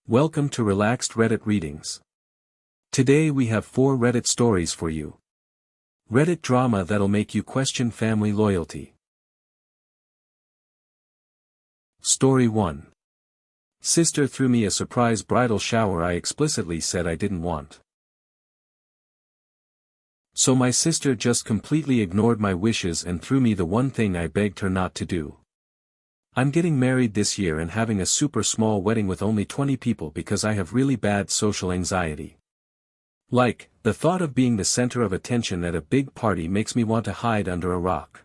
Welcome to Relaxed Reddit Readings. Today we have 4 Reddit stories for you. Reddit drama that'll make you question family loyalty. Story 1. Sister threw me a surprise bridal shower I explicitly said I didn't want. So my sister just completely ignored my wishes and threw me the one thing I begged her not to do. I'm getting married this year and having a super small wedding with only 20 people because I have really bad social anxiety. Like, the thought of being the center of attention at a big party makes me want to hide under a rock.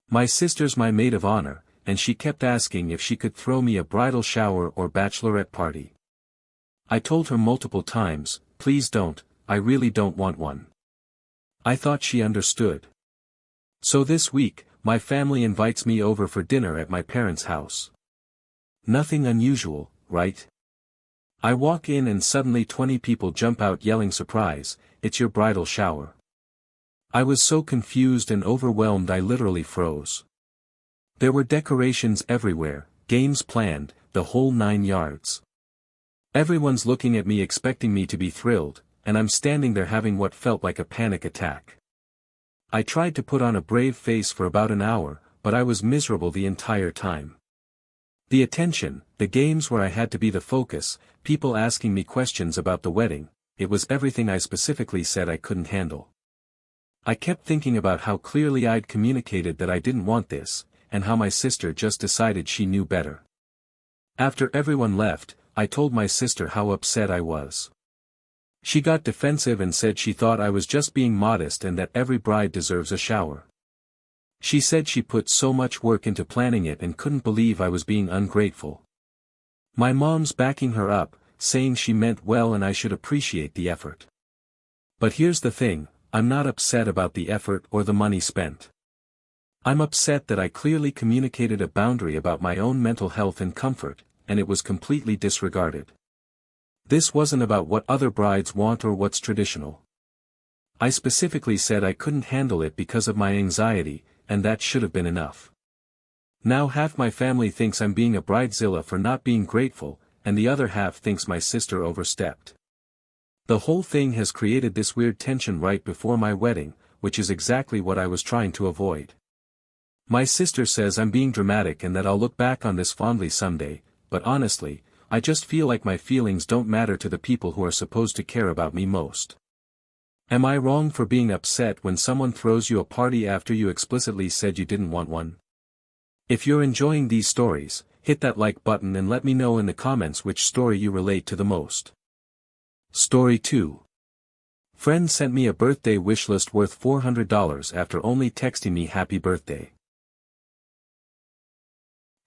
My sister's my maid of honor, and she kept asking if she could throw me a bridal shower or bachelorette party. I told her multiple times, please don't, I really don't want one. I thought she understood. So this week, my family invites me over for dinner at my parents' house. Nothing unusual, right? I walk in and suddenly 20 people jump out yelling surprise, it's your bridal shower. I was so confused and overwhelmed I literally froze. There were decorations everywhere, games planned, the whole 9 yards. Everyone's looking at me expecting me to be thrilled, and I'm standing there having what felt like a panic attack. I tried to put on a brave face for about an hour, but I was miserable the entire time. The attention, the games where I had to be the focus, people asking me questions about the wedding, it was everything I specifically said I couldn't handle. I kept thinking about how clearly I'd communicated that I didn't want this, and how my sister just decided she knew better. After everyone left, I told my sister how upset I was. She got defensive and said she thought I was just being modest and that every bride deserves a shower. She said she put so much work into planning it and couldn't believe I was being ungrateful. My mom's backing her up, saying she meant well and I should appreciate the effort. But here's the thing, I'm not upset about the effort or the money spent. I'm upset that I clearly communicated a boundary about my own mental health and comfort, and it was completely disregarded. This wasn't about what other brides want or what's traditional. I specifically said I couldn't handle it because of my anxiety, and that should have been enough. Now half my family thinks I'm being a bridezilla for not being grateful, and the other half thinks my sister overstepped. The whole thing has created this weird tension right before my wedding, which is exactly what I was trying to avoid. My sister says I'm being dramatic and that I'll look back on this fondly someday, but honestly, I just feel like my feelings don't matter to the people who are supposed to care about me most. Am I wrong for being upset when someone throws you a party after you explicitly said you didn't want one? If you're enjoying these stories, hit that like button and let me know in the comments which story you relate to the most. Story 2. Friend sent me a birthday wishlist worth $400 after only texting me happy birthday.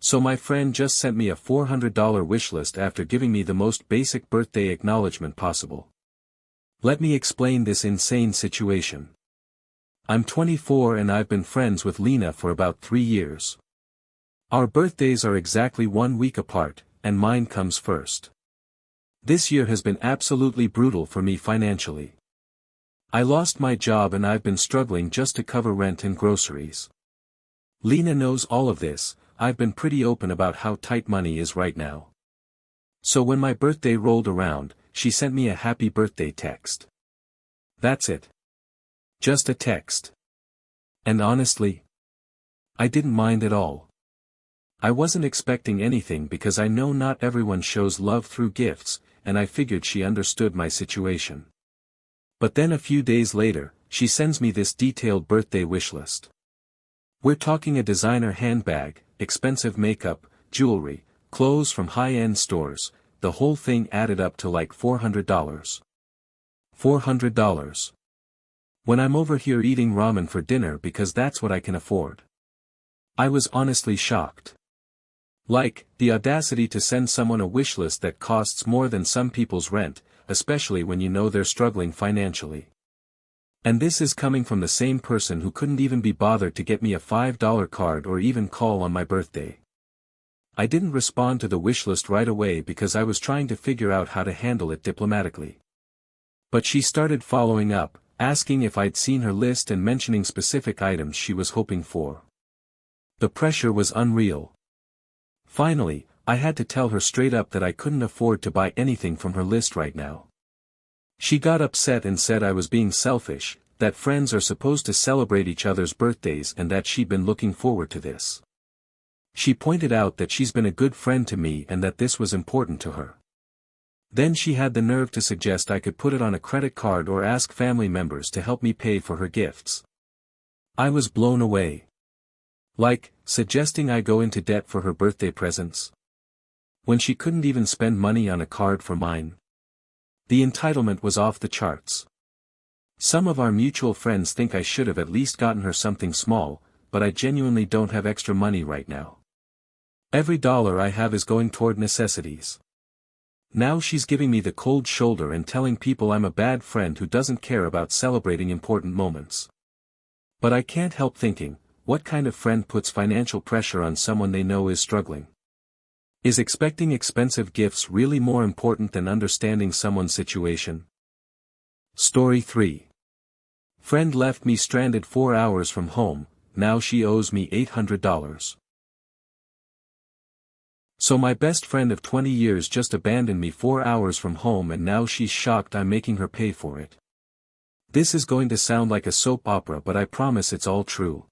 So my friend just sent me a $400 wishlist after giving me the most basic birthday acknowledgement possible. Let me explain this insane situation. I'm 24 and I've been friends with Lena for about 3 years. Our birthdays are exactly 1 week apart, and mine comes first. This year has been absolutely brutal for me financially. I lost my job and I've been struggling just to cover rent and groceries. Lena knows all of this. I've been pretty open about how tight money is right now. So when my birthday rolled around, she sent me a happy birthday text. That's it. Just a text. And honestly, I didn't mind at all. I wasn't expecting anything because I know not everyone shows love through gifts, and I figured she understood my situation. But then a few days later, she sends me this detailed birthday wishlist. We're talking a designer handbag, expensive makeup, jewelry, clothes from high-end stores, the whole thing added up to like $400. $400. When I'm over here eating ramen for dinner because that's what I can afford. I was honestly shocked. Like, the audacity to send someone a wishlist that costs more than some people's rent, especially when you know they're struggling financially. And this is coming from the same person who couldn't even be bothered to get me a $5 card or even call on my birthday. I didn't respond to the wishlist right away because I was trying to figure out how to handle it diplomatically. But she started following up, asking if I'd seen her list and mentioning specific items she was hoping for. The pressure was unreal. Finally, I had to tell her straight up that I couldn't afford to buy anything from her list right now. She got upset and said I was being selfish, that friends are supposed to celebrate each other's birthdays and that she'd been looking forward to this. She pointed out that she's been a good friend to me and that this was important to her. Then she had the nerve to suggest I could put it on a credit card or ask family members to help me pay for her gifts. I was blown away. Like, suggesting I go into debt for her birthday presents? When she couldn't even spend money on a card for mine. The entitlement was off the charts. Some of our mutual friends think I should have at least gotten her something small, but I genuinely don't have extra money right now. Every dollar I have is going toward necessities. Now she's giving me the cold shoulder and telling people I'm a bad friend who doesn't care about celebrating important moments. But I can't help thinking, what kind of friend puts financial pressure on someone they know is struggling? Is expecting expensive gifts really more important than understanding someone's situation? Story 3. Friend left me stranded 4 hours from home, now she owes me $800. So my best friend of 20 years just abandoned me 4 hours from home and now she's shocked I'm making her pay for it. This is going to sound like a soap opera, but I promise it's all true.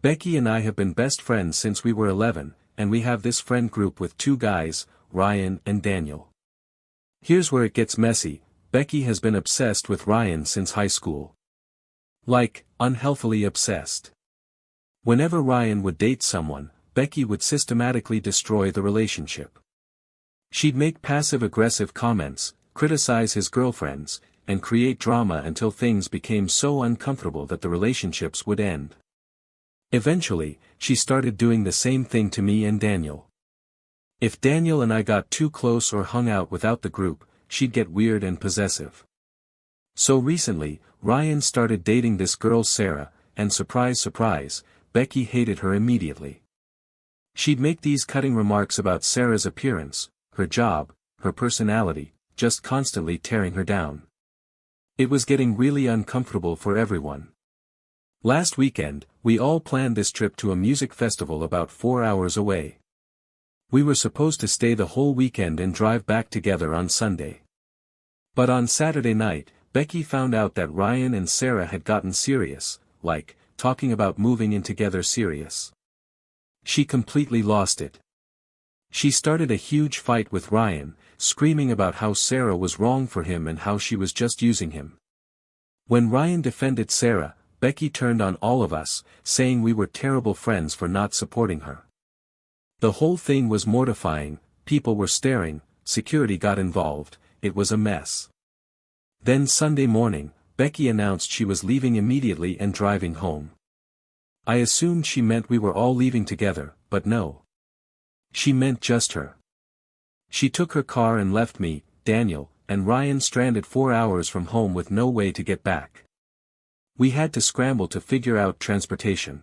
Becky and I have been best friends since we were 11, and we have this friend group with 2 guys, Ryan and Daniel. Here's where it gets messy. Becky has been obsessed with Ryan since high school. Like, unhealthily obsessed. Whenever Ryan would date someone, Becky would systematically destroy the relationship. She'd make passive-aggressive comments, criticize his girlfriends, and create drama until things became so uncomfortable that the relationships would end. Eventually, she started doing the same thing to me and Daniel. If Daniel and I got too close or hung out without the group, she'd get weird and possessive. So recently, Ryan started dating this girl Sarah, and surprise surprise, Becky hated her immediately. She'd make these cutting remarks about Sarah's appearance, her job, her personality, just constantly tearing her down. It was getting really uncomfortable for everyone. Last weekend, we all planned this trip to a music festival about 4 hours away. We were supposed to stay the whole weekend and drive back together on Sunday. But on Saturday night, Becky found out that Ryan and Sarah had gotten serious, like, talking about moving in together serious. She completely lost it. She started a huge fight with Ryan, screaming about how Sarah was wrong for him and how she was just using him. When Ryan defended Sarah, Becky turned on all of us, saying we were terrible friends for not supporting her. The whole thing was mortifying, people were staring, security got involved, it was a mess. Then Sunday morning, Becky announced she was leaving immediately and driving home. I assumed she meant we were all leaving together, but no. She meant just her. She took her car and left me, Daniel, and Ryan stranded 4 hours from home with no way to get back. We had to scramble to figure out transportation.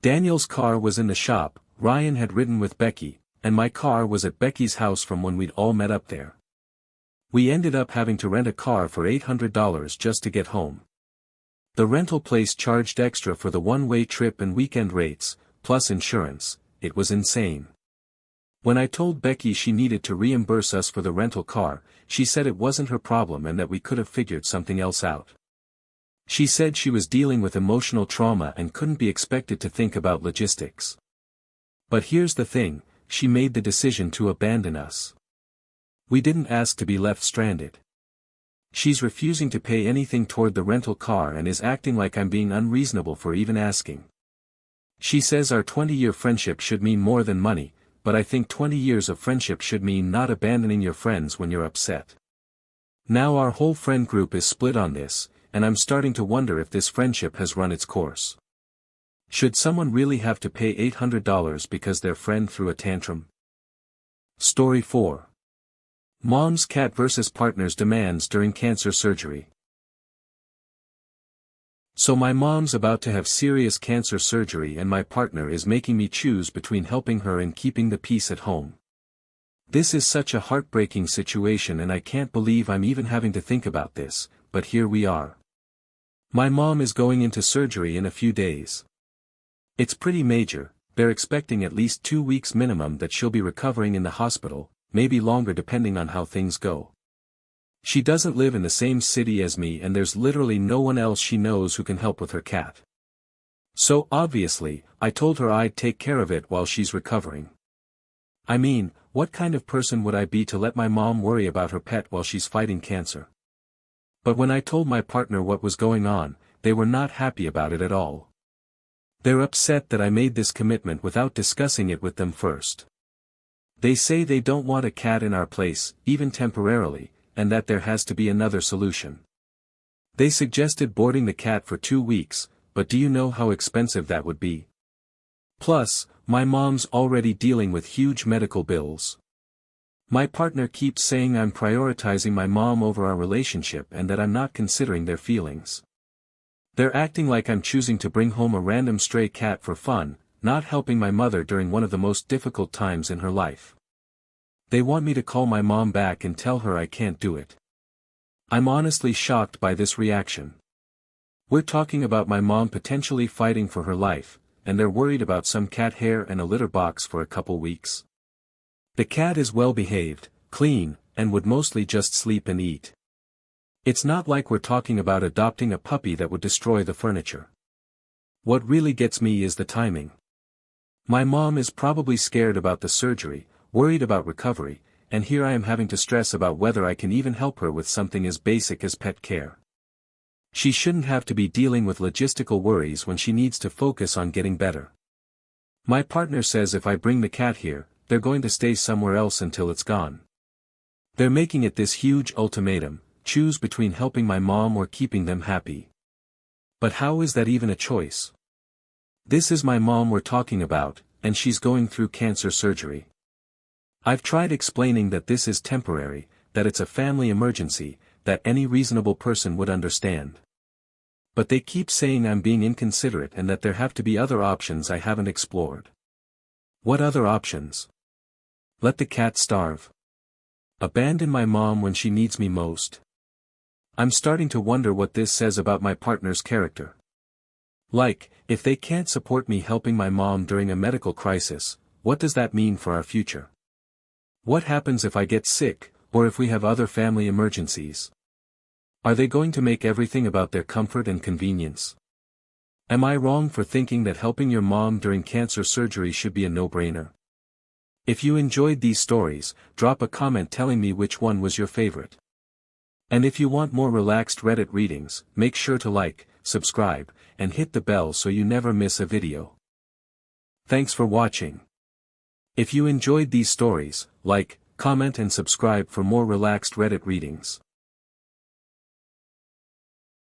Daniel's car was in the shop, Ryan had ridden with Becky, and my car was at Becky's house from when we'd all met up there. We ended up having to rent a car for $800 just to get home. The rental place charged extra for the one-way trip and weekend rates, plus insurance. It was insane. When I told Becky she needed to reimburse us for the rental car, she said it wasn't her problem and that we could have figured something else out. She said she was dealing with emotional trauma and couldn't be expected to think about logistics. But here's the thing, she made the decision to abandon us. We didn't ask to be left stranded. She's refusing to pay anything toward the rental car and is acting like I'm being unreasonable for even asking. She says our 20-year friendship should mean more than money, but I think 20 years of friendship should mean not abandoning your friends when you're upset. Now our whole friend group is split on this, and I'm starting to wonder if this friendship has run its course. Should someone really have to pay $800 because their friend threw a tantrum? Story 4. Mom's cat versus partner's demands during cancer surgery. So my mom's about to have serious cancer surgery and my partner is making me choose between helping her and keeping the peace at home. This is such a heartbreaking situation and I can't believe I'm even having to think about this, but here we are. My mom is going into surgery in a few days. It's pretty major, they're expecting at least 2 weeks minimum that she'll be recovering in the hospital, maybe longer depending on how things go. She doesn't live in the same city as me and there's literally no one else she knows who can help with her cat. So obviously, I told her I'd take care of it while she's recovering. I mean, what kind of person would I be to let my mom worry about her pet while she's fighting cancer? But when I told my partner what was going on, they were not happy about it at all. They're upset that I made this commitment without discussing it with them first. They say they don't want a cat in our place, even temporarily, and that there has to be another solution. They suggested boarding the cat for 2 weeks, but do you know how expensive that would be? Plus, my mom's already dealing with huge medical bills. My partner keeps saying I'm prioritizing my mom over our relationship and that I'm not considering their feelings. They're acting like I'm choosing to bring home a random stray cat for fun, not helping my mother during one of the most difficult times in her life. They want me to call my mom back and tell her I can't do it. I'm honestly shocked by this reaction. We're talking about my mom potentially fighting for her life, and they're worried about some cat hair and a litter box for a couple weeks. The cat is well behaved, clean, and would mostly just sleep and eat. It's not like we're talking about adopting a puppy that would destroy the furniture. What really gets me is the timing. My mom is probably scared about the surgery, worried about recovery, and here I am having to stress about whether I can even help her with something as basic as pet care. She shouldn't have to be dealing with logistical worries when she needs to focus on getting better. My partner says if I bring the cat here, they're going to stay somewhere else until it's gone. They're making it this huge ultimatum, choose between helping my mom or keeping them happy. But how is that even a choice? This is my mom we're talking about, and she's going through cancer surgery. I've tried explaining that this is temporary, that it's a family emergency, that any reasonable person would understand. But they keep saying I'm being inconsiderate and that there have to be other options I haven't explored. What other options? Let the cat starve. Abandon my mom when she needs me most. I'm starting to wonder what this says about my partner's character. Like, if they can't support me helping my mom during a medical crisis, what does that mean for our future? What happens if I get sick, or if we have other family emergencies? Are they going to make everything about their comfort and convenience? Am I wrong for thinking that helping your mom during cancer surgery should be a no-brainer? If you enjoyed these stories, drop a comment telling me which one was your favorite. And if you want more relaxed Reddit readings, make sure to like, subscribe, and hit the bell so you never miss a video. Thanks for watching. If you enjoyed these stories, like, comment and subscribe for more relaxed Reddit readings.